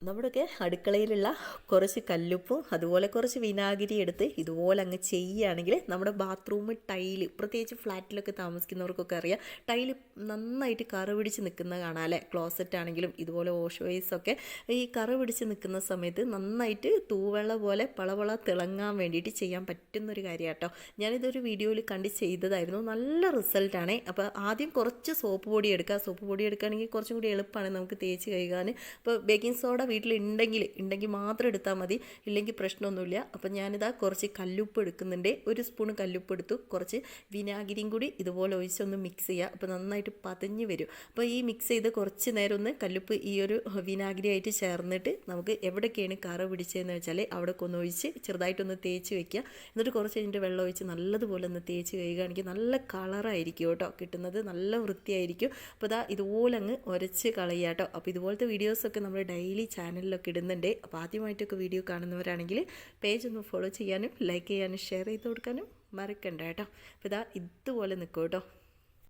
നമ്മുടെയൊക്കെ അടുക്കളയിലുള്ള കുറച്ച് കല്ലുപ്പും അതുപോലെ കുറച്ച് വിനാഗിരി എടുത്ത് ഇതുപോലെ അങ്ങ് ചെയ്യുകയാണെങ്കിൽ നമ്മുടെ ബാത്റൂം ടൈല്, പ്രത്യേകിച്ച് ഫ്ലാറ്റിലൊക്കെ താമസിക്കുന്നവർക്കൊക്കെ അറിയാം, ടൈല് നന്നായിട്ട് കറ പിടിച്ച് നിൽക്കുന്ന കാണാം അല്ലേ. ക്ലോസറ്റ് ആണെങ്കിലും ഇതുപോലെ വാഷ് ബേസൊക്കെ ഈ കറ പിടിച്ച് നിൽക്കുന്ന സമയത്ത് നന്നായിട്ട് തൂവെള്ള പോലെ പളവള തിളങ്ങാൻ വേണ്ടിയിട്ട് ചെയ്യാൻ പറ്റുന്നൊരു കാര്യം കേട്ടോ. ഞാനിതൊരു വീഡിയോയിൽ കണ്ട് ചെയ്തതായിരുന്നു. നല്ല റിസൾട്ടാണ്. അപ്പോൾ ആദ്യം കുറച്ച് സോപ്പ് പൊടി എടുക്കുക. സോപ്പ് പൊടി എടുക്കുകയാണെങ്കിൽ കുറച്ചും കൂടി എളുപ്പമാണ് നമുക്ക് തേച്ച് കഴുകാൻ. അപ്പോൾ ബേക്കിംഗ് സോഡ വീട്ടിലുണ്ടെങ്കിൽ മാത്രം എടുത്താൽ മതി, ഇല്ലെങ്കിൽ പ്രശ്നമൊന്നുമില്ല. അപ്പം ഞാനിതാ കുറച്ച് കല്ലുപ്പ് എടുക്കുന്നുണ്ട്. ഒരു സ്പൂൺ കല്ലുപ്പ് എടുത്തു. കുറച്ച് വിനാഗിരിയും കൂടി ഇതുപോലെ ഒഴിച്ചൊന്ന് മിക്സ് ചെയ്യുക. അപ്പോൾ നന്നായിട്ട് പതഞ്ഞ് വരും. അപ്പോൾ ഈ മിക്സ് ചെയ്ത് കുറച്ച് നേരം ഒന്ന് കല്ലുപ്പ് ഈ ഒരു വിനാഗിരി ആയിട്ട് ചേർന്നിട്ട് നമുക്ക് എവിടെയൊക്കെയാണ് കറ പിടിച്ചതെന്ന് വെച്ചാൽ അവിടെയൊക്കെ ഒന്ന് ഒഴിച്ച് ചെറുതായിട്ടൊന്ന് തേച്ച് വെക്കുക. എന്നിട്ട് കുറച്ച് കഴിഞ്ഞിട്ട് വെള്ളം ഒഴിച്ച് നല്ലതുപോലെ ഒന്ന് തേച്ച് കഴുകുകയാണെങ്കിൽ നല്ല കളറായിരിക്കും കേട്ടോ കിട്ടുന്നത്, നല്ല വൃത്തിയായിരിക്കും. അപ്പോൾ ഇതുപോലെ അങ്ങ് ഉരച്ച് കളയുക കേട്ടോ. അപ്പോൾ ഇതുപോലത്തെ വീഡിയോസൊക്കെ നമ്മൾ ഡെയിലി ചാനലിലൊക്കെ ഇടുന്നുണ്ട്. അപ്പോൾ ആദ്യമായിട്ടൊക്കെ വീഡിയോ കാണുന്നവരാണെങ്കിൽ പേജ് ഒന്ന് ഫോളോ ചെയ്യാനും ലൈക്ക് ചെയ്യാനും ഷെയർ ചെയ്ത് കൊടുക്കാനും മറക്കണ്ട കേട്ടോ. അപ്പോൾ ഇതുപോലെ നിൽക്കും കേട്ടോ.